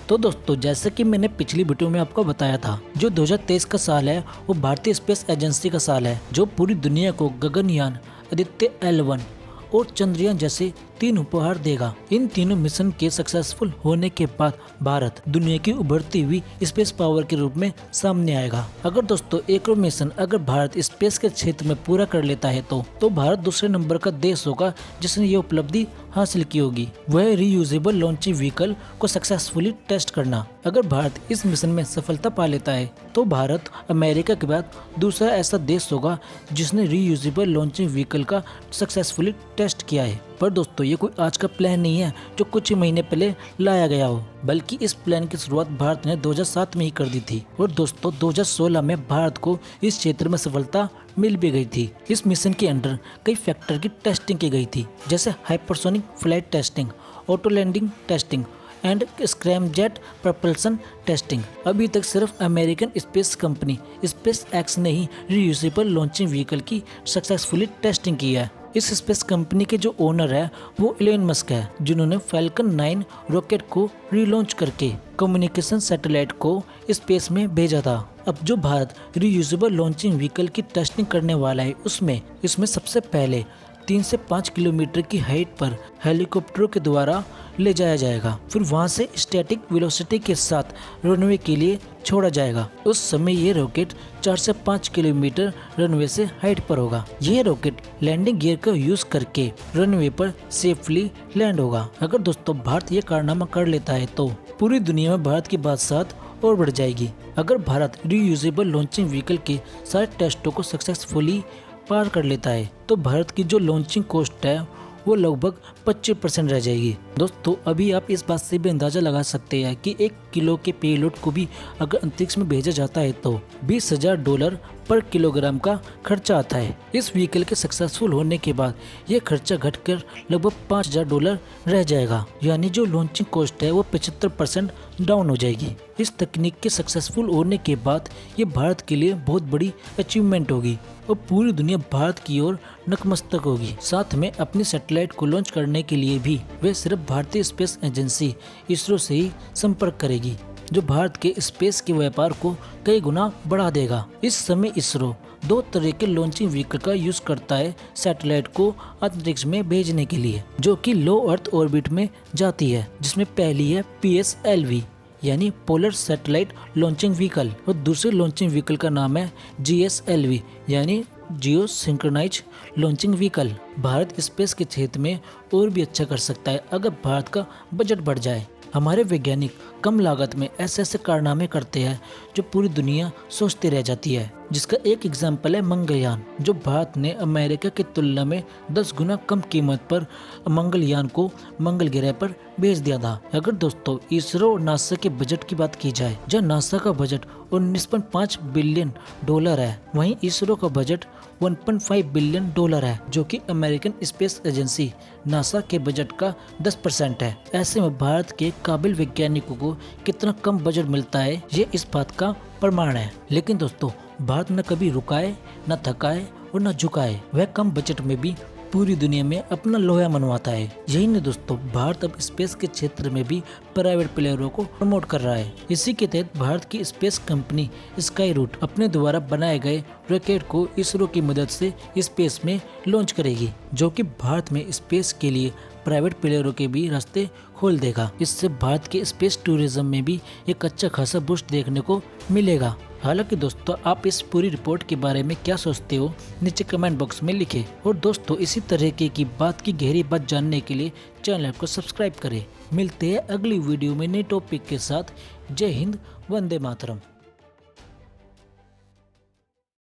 तो दोस्तों जैसे कि मैंने पिछली वीडियो में आपको बताया था, जो 2023 का साल है वो भारतीय स्पेस एजेंसी का साल है, जो पूरी दुनिया को गगनयान, आदित्य L1 और चंद्रयान जैसे 3 उपहार देगा। इन तीनों मिशन के सक्सेसफुल होने के बाद भारत दुनिया की उभरती हुई स्पेस पावर के रूप में सामने आएगा। अगर दोस्तों एक और मिशन अगर भारत स्पेस के क्षेत्र में पूरा कर लेता है तो भारत दूसरे नंबर का देश होगा जिसने ये उपलब्धि हासिल की होगी, वह रीयूजेबल लॉन्चिंग व्हीकल को सक्सेसफुली टेस्ट करना। अगर भारत इस मिशन में सफलता पा लेता है तो भारत अमेरिका के बाद दूसरा ऐसा देश होगा जिसने रीयूजेबल लॉन्चिंग व्हीकल का सक्सेसफुली टेस्ट किया है। पर दोस्तों ये कोई आज का प्लान नहीं है जो कुछ ही महीने पहले लाया गया हो, बल्कि इस प्लान की शुरुआत भारत ने 2007 में ही कर दी थी और दोस्तों 2016 में भारत को इस क्षेत्र में सफलता मिल भी गई थी। इस मिशन के अंडर कई फैक्टर की टेस्टिंग की गई थी, जैसे hypersonic flight testing, auto landing testing and scramjet propulsion testing. अभी तक सिर्फ American space company SpaceX ने ही रीयूजेबल लॉन्चिंग व्हीकल की सक्सेसफुली टेस्टिंग की है। इस स्पेस कंपनी के जो ओनर है वो इलोन मस्क है, जिन्होंने फैल्कन 9 रॉकेट को रीलॉन्च करके कम्युनिकेशन सैटेलाइट को स्पेस में भेजा था। अब जो भारत रीयूजेबल लॉन्चिंग व्हीकल की टेस्टिंग करने वाला है इसमें सबसे पहले 3 से 5 किलोमीटर की हाइट पर हेलीकॉप्टरों के द्वारा ले जाया जाएगा, फिर वहां से स्टैटिक वेलोसिटी के साथ रनवे के लिए छोड़ा जाएगा। उस समय ये रॉकेट 4 से 5 किलोमीटर रनवे से हाइट पर होगा। यह रॉकेट लैंडिंग गियर का यूज करके रनवे पर सेफली लैंड होगा। अगर दोस्तों भारत ये कारनामा कर लेता है तो पूरी दुनिया में भारत की बादशाहत और बढ़ जाएगी। अगर भारत रीयूजेबल लॉन्चिंग व्हीकल के सारे टेस्टों को सक्सेसफुली पार कर लेता है तो भारत की जो लॉन्चिंग कॉस्ट है वो लगभग 25% रह जाएगी। दोस्तों अभी आप इस बात से भी अंदाजा लगा सकते हैं कि 1 किलो के पेलोड को भी अगर अंतरिक्ष में भेजा जाता है तो $20,000 पर किलोग्राम का खर्चा आता है। इस व्हीकल के सक्सेसफुल होने के बाद ये खर्चा घटकर लगभग $5,000 रह जाएगा, यानी जो लॉन्चिंग कॉस्ट है वो 75% डाउन हो जाएगी। इस तकनीक के सक्सेसफुल होने के बाद ये भारत के लिए बहुत बड़ी अचीवमेंट होगी और पूरी दुनिया भारत की ओर नतमस्तक होगी। साथ में अपनी सैटेलाइट को लॉन्च करने के लिए भी वे सिर्फ भारतीय स्पेस एजेंसी इसरो से ही संपर्क करेगी, जो भारत के स्पेस के व्यापार को कई गुना बढ़ा देगा। इस समय इसरो 2 तरह के लॉन्चिंग व्हीकल का यूज करता है सैटेलाइट को अंतरिक्ष में भेजने के लिए, जो कि लो अर्थ ऑर्बिट में जाती है, जिसमें पहली है PSLV यानी पोलर सैटेलाइट लॉन्चिंग व्हीकल और दूसरे लॉन्चिंग व्हीकल का नाम है GSLV यानी geo synchronise launching vehicle. Bharat space के क्षेत्र में और भी अच्छा कर सकता है अगर भारत का बजट बढ़ जाए। हमारे वैज्ञानिक कम लागत में ऐसे कारनामे करते हैं जो पूरी दुनिया सोचती रह जाती है, जिसका एक एग्जाम्पल है मंगलयान, जो भारत ने अमेरिका की तुलना में 10 गुना कम कीमत पर मंगलयान को मंगल ग्रह पर भेज दिया था। अगर दोस्तों इसरो और नासा के बजट की बात की जाए, जहाँ नासा का बजट 19.5 बिलियन डॉलर है, वहीं इसरो का बजट 1.5 बिलियन डॉलर है, जो कि अमेरिकन स्पेस एजेंसी नासा के बजट का 10% है। ऐसे में भारत के काबिल वैज्ञानिकों को कितना कम बजट मिलता है ये इस बात का प्रमाण है। लेकिन दोस्तों भारत न कभी रुकाए, न थकाए और न झुकाए, वह कम बजट में भी पूरी दुनिया में अपना लोहा मनवाता है। यही नहीं दोस्तों, भारत अब स्पेस के क्षेत्र में भी प्राइवेट प्लेयरों को प्रमोट कर रहा है। इसी के तहत भारत की स्पेस कंपनी स्काई रूट अपने द्वारा बनाए गए रॉकेट को इसरो की मदद से स्पेस में लॉन्च करेगी, जो कि भारत में स्पेस के लिए प्राइवेट प्लेयरों के भी रास्ते खोल देगा। इससे भारत के स्पेस टूरिज्म में भी एक अच्छा खासा बूस्ट देखने को मिलेगा। हालांकि दोस्तों आप इस पूरी रिपोर्ट के बारे में क्या सोचते हो नीचे कमेंट बॉक्स में लिखें और दोस्तों इसी तरीके की बात की गहरी बात जानने के लिए चैनल को सब्सक्राइब करें। मिलते हैं अगली वीडियो में नए टॉपिक के साथ। जय हिंद, वंदे मातरम।